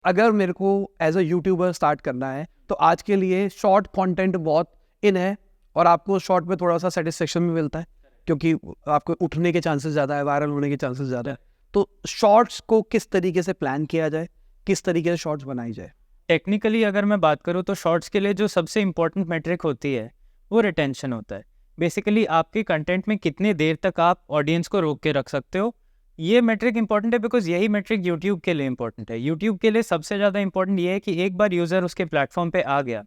अगर मेरे को एज अ यूट्यूबर स्टार्ट करना है तो आज के लिए शॉर्ट कंटेंट बहुत इन है और आपको शॉर्ट में थोड़ा सा सेटिस्फेक्शन भी मिलता है क्योंकि आपको उठने के चांसेस ज़्यादा है, वायरल होने के चांसेस ज़्यादा है। तो शॉर्ट्स को किस तरीके से प्लान किया जाए, किस तरीके से शॉर्ट्स बनाई जाए? टेक्निकली अगर मैं बात करूँ तो शॉर्ट्स के लिए जो सबसे इम्पोर्टेंट मेट्रिक होती है वो रिटेंशन होता है। बेसिकली आपके कंटेंट में कितने देर तक आप ऑडियंस को रोक के रख सकते हो, ये मेट्रिक इंपॉर्टेंट है बिकॉज यही मेट्रिक यूट्यूब के लिए इंपॉर्टेंट है। यूट्यूब के लिए सबसे ज़्यादा इंपॉर्टेंट ये है कि एक बार यूज़र उसके प्लेटफॉर्म पे आ गया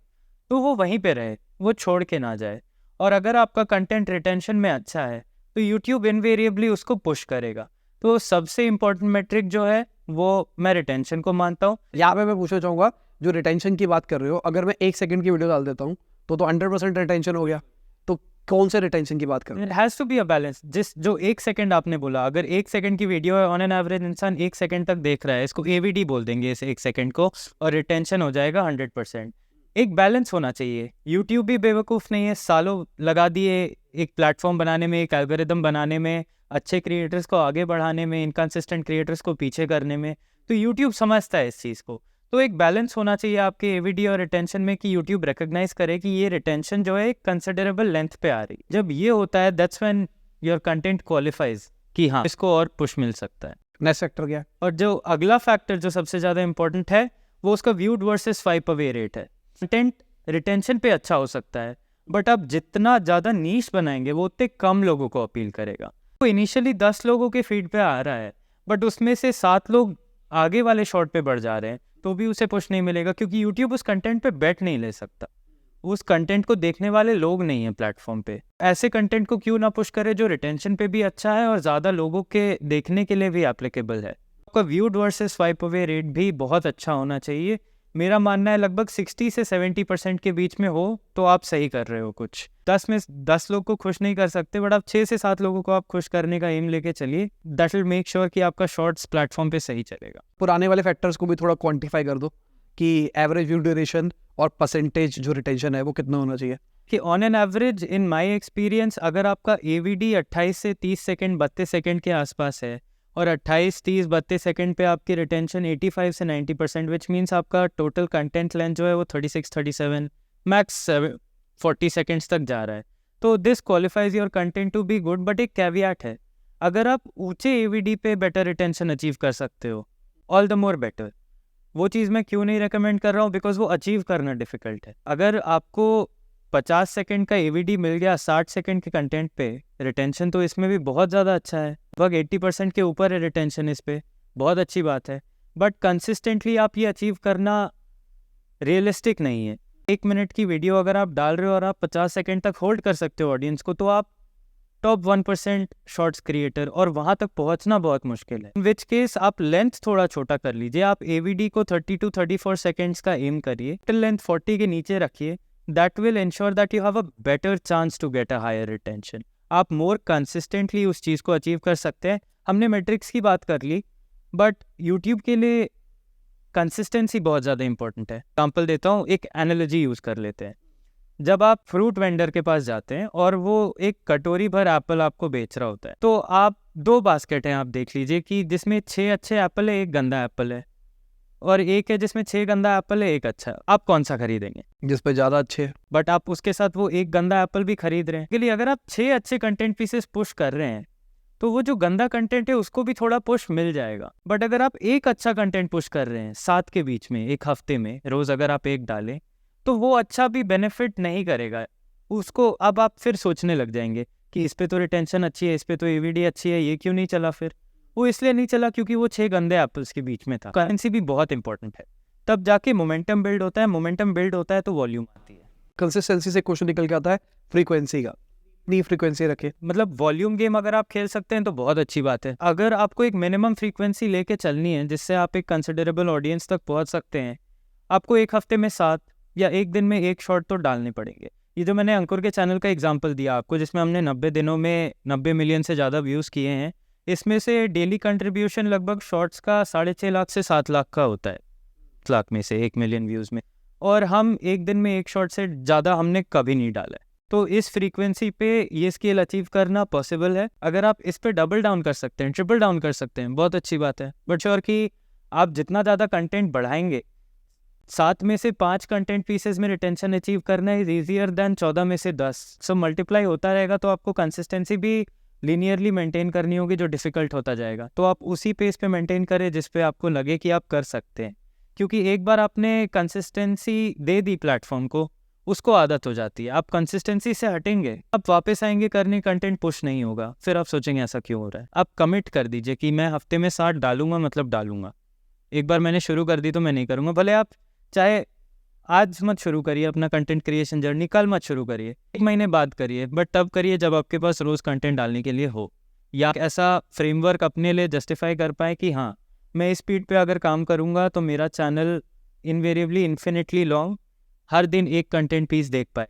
तो वो वहीं पे रहे, वो छोड़ के ना जाए। और अगर आपका कंटेंट रिटेंशन में अच्छा है तो यूट्यूब इनवेरिएबली उसको पुश करेगा। तो सबसे इम्पोर्टेंट मेट्रिक जो है वो मैं रिटेंशन को मानता हूँ। यहाँ पे मैं पूछना चाहूँगा, जो रिटेंशन की बात कर रहे हो, अगर मैं 1 सेकंड की वीडियो डाल देता हूँ तो 100% रिटेंशन हो गया, तो कौन से रिटेंशन की बात कर रहे हो? It has to be a balance. जो 1 सेकंड आपने बोला, अगर 1 सेकंड की वीडियो है, ऑन एन एवरेज इंसान 1 सेकंड तक देख रहा है, इसको एवीडी बोल देंगे इस 1 सेकंड को, और रिटेंशन हो जाएगा 100%। एक बैलेंस होना चाहिए। यूट्यूब भी बेवकूफ़ नहीं है, सालों लगा दिए एक प्लेटफॉर्म बनाने में, एक एल्गोरिदम बनाने में, अच्छे क्रिएटर्स को आगे बढ़ाने में, इनकंसिस्टेंट क्रिएटर्स को पीछे करने में। तो यूट्यूब समझता है इस चीज़ को। तो एक बैलेंस होना चाहिए आपके एवीडी और रिटेंशन में कि यूट्यूब रिकॉग्नाइज करे कि ये रिटेंशन जो है एक कंसिडरेबल लेंथ पे आ रही। जब ये होता है that's when your content qualifies कि हाँ इसको और पुश मिल सकता है। नेक्स्ट फैक्टर क्या है? और जो अगला फैक्टर जो सबसे ज़्यादा इंपॉर्टेंट है वो उसका viewed versus swipe away rate है। कंटेंट रिटेंशन पे अच्छा हो सकता है बट आप जितना ज़्यादा नीश बनाएंगे वो उतने कम लोगों को अपील करेगा। तो इनिशियली 10 लोगों के फीड पे आ रहा है बट उसमें से 7 लोग आगे वाले शॉट पे बढ़ जा रहे हैं तो भी उसे पुश नहीं मिलेगा क्योंकि यूट्यूब उस कंटेंट पे बेट नहीं ले सकता। उस कंटेंट को देखने वाले लोग नहीं हैं प्लेटफॉर्म पे। ऐसे कंटेंट को क्यों ना पुश करे जो रिटेंशन पे भी अच्छा है और ज़्यादा लोगों के देखने के लिए भी एप्लीकेबल है। आपका viewed versus swipe away rate भी बहुत अच्छा होना चाहिए। मेरा मानना है लगभग 60 से 70% के बीच में हो तो आप सही कर रहे हो। कुछ 10 में 10 लोग को खुश नहीं कर सकते बट आप 6 से 7 लोगों को आप खुश करने का एम लेके चलिए। दैट विल मेक श्योर कि आपका शॉर्ट्स प्लेटफॉर्म पे सही चलेगा। पुराने वाले फैक्टर्स को भी थोड़ा क्वांटिफाई कर दो कि एवरेज व्यू ड्यूरेशन और परसेंटेज जो रिटेंशन है वो कितना होना चाहिए। कि on an average in my experience अगर आपका एवीडी 28 से 30 सेकंड 32 सेकंड के आसपास है और 28, 30, 32 सेकंड पे आपकी रिटेंशन 85 से 90% विच मीन्स आपका टोटल कंटेंट लेंथ जो है वो 36, 37 मैक्स 40 सेकंड्स तक जा रहा है, तो this qualifies your content to be good. But एक कैवियाट है, अगर आप ऊंचे एवीडी पे बेटर रिटेंशन अचीव कर सकते हो ऑल द मोर बेटर। वो चीज़ मैं क्यों नहीं रेकमेंड कर रहा हूँ बिकॉज वो अचीव करना डिफिकल्ट है। अगर आपको 50 सेकंड का एवीडी मिल गया 60 सेकंड के कंटेंट पे, रिटेंशन तो इसमें भी बहुत ज़्यादा अच्छा है, लगभग 80% के ऊपर है रिटेंशन इस पे, बहुत अच्छी बात है। बट कंसिस्टेंटली आप ये अचीव करना रियलिस्टिक नहीं है। 1 मिनट की वीडियो अगर आप डाल रहे हो और आप 50 सेकंड तक होल्ड कर सकते हो ऑडियंस को तो आप टॉप 1% शॉर्ट्स क्रिएटर, और वहाँ तक पहुँचना बहुत मुश्किल है। इन विच केस आप लेंथ थोड़ा छोटा कर लीजिए। आप एवीडी को 30 to 34 सेकेंड्स का एम करिए, टोटल लेंथ 40 के नीचे रखिए। That will ensure that you have a better chance to get a higher retention. आप मोर कंसिस्टेंटली उस चीज़ को अचीव कर सकते हैं। हमने मेट्रिक्स की बात कर ली बट यूट्यूब के लिए कंसिस्टेंसी बहुत ज़्यादा इंपॉर्टेंट है। एग्जाम्पल देता हूँ, एक एनालॉजी यूज़ कर लेते हैं। जब आप फ्रूट वेंडर के पास जाते हैं और वो एक कटोरी भर एप्पल आपको बेच रहा होता है तो आप 2 बास्केट हैं, आप देख लीजिए कि जिसमें 6 अच्छे एप्पल है, एक गंदा एप्पल है, और एक है जिसमें 6 गंदा एप्पल है, एक अच्छा। आप कौन सा खरीदेंगे? जिस पे ज़्यादा अच्छे। बट आप उसके साथ वो एक गंदा एप्पल भी खरीद रहे हैं। के लिए अगर आप 6 अच्छे कंटेंट पीसेस पुश कर रहे हैं तो वो जो गंदा कंटेंट है उसको भी थोड़ा पुश मिल जाएगा। बट अगर आप एक अच्छा कंटेंट पुश कर रहे हैं 7 के बीच में, एक हफ्ते में रोज अगर आप एक डालें तो वो अच्छा भी बेनिफिट नहीं करेगा उसको। अब आप फिर सोचने लग जाएंगे कि इस पे तो रिटेंशन अच्छी है, इस पे तो एवीडी अच्छी है, ये क्यों नहीं चला? फिर वो इसलिए नहीं चला क्योंकि वो 6 गंदे एप्पल्स के बीच में था। करेंसी भी बहुत इंपॉर्टेंट है, तब जाके मोमेंटम बिल्ड होता है। मोमेंटम बिल्ड होता है तो वॉल्यूम आती है। कंसिस्टेंसी से क्वेश्चन निकल के आता है फ्रीक्वेंसी का। इतनी फ्रीक्वेंसी रखे, मतलब वॉल्यूम गेम अगर आप खेल सकते हैं तो बहुत अच्छी बात है। अगर आपको एक मिनिमम फ्रीक्वेंसी लेके चलनी है जिससे आप एक कंसिडरेबल ऑडियंस तक पहुंच सकते हैं, आपको एक हफ्ते में 7 या एक दिन में 1 शॉट तो डालने पड़ेंगे। ये जो मैंने अंकुर के चैनल का एग्जांपल दिया आपको, जिसमें हमने 90 दिनों में 90 मिलियन से ज़्यादा व्यूज़ किए हैं, इसमें से डेली कंट्रीब्यूशन लगभग शॉर्ट्स का 6.5 लाख से 7 लाख का होता है, लाख में से 1 मिलियन व्यूज़ में, और हम एक दिन में 1 शॉट से ज़्यादा हमने कभी नहीं डाला है। तो इस फ्रीक्वेंसी पे ये स्केल अचीव करना पॉसिबल है। अगर आप इस पे डबल डाउन कर सकते हैं, ट्रिपल डाउन कर सकते हैं, बहुत अच्छी बात है। बट श्योर कि आप जितना ज़्यादा कंटेंट बढ़ाएंगे, 7 में से 5 कंटेंट पीसेस में रिटेंशन अचीव करना इज ईजियर दैन 14 में से 10। सो मल्टीप्लाई होता रहेगा, तो आपको कंसिस्टेंसी भी लीनियरली मेंटेन करनी होगी, जो डिफ़िकल्ट होता जाएगा। तो आप उसी पेस पे मेंटेन करें जिस पे आपको लगे कि आप कर सकते हैं, क्योंकि एक बार आपने कंसिस्टेंसी दे दी प्लेटफॉर्म को, उसको आदत हो जाती है। आप कंसिस्टेंसी से हटेंगे, आप वापस आएंगे करने, कंटेंट पुश नहीं होगा, फिर आप सोचेंगे ऐसा क्यों हो रहा है। आप कमिट कर दीजिए कि मैं हफ्ते में 60 डालूंगा, मतलब डालूंगा। एक बार मैंने शुरू कर दी तो मैं नहीं करूँगा, भले आप चाहे आज मत शुरू करिए अपना कंटेंट क्रिएशन जर्नी, कल मत शुरू करिए, 1 महीने बाद करिए, बट तब करिए जब आपके पास रोज़ कंटेंट डालने के लिए हो, या ऐसा फ्रेमवर्क अपने लिए जस्टिफाई कर पाए कि हाँ, मैं इस स्पीड पे अगर काम करूँगा तो मेरा चैनल इनवेरिएबली इन्फिनिटली लॉन्ग हर दिन एक कंटेंट पीस देख पाए।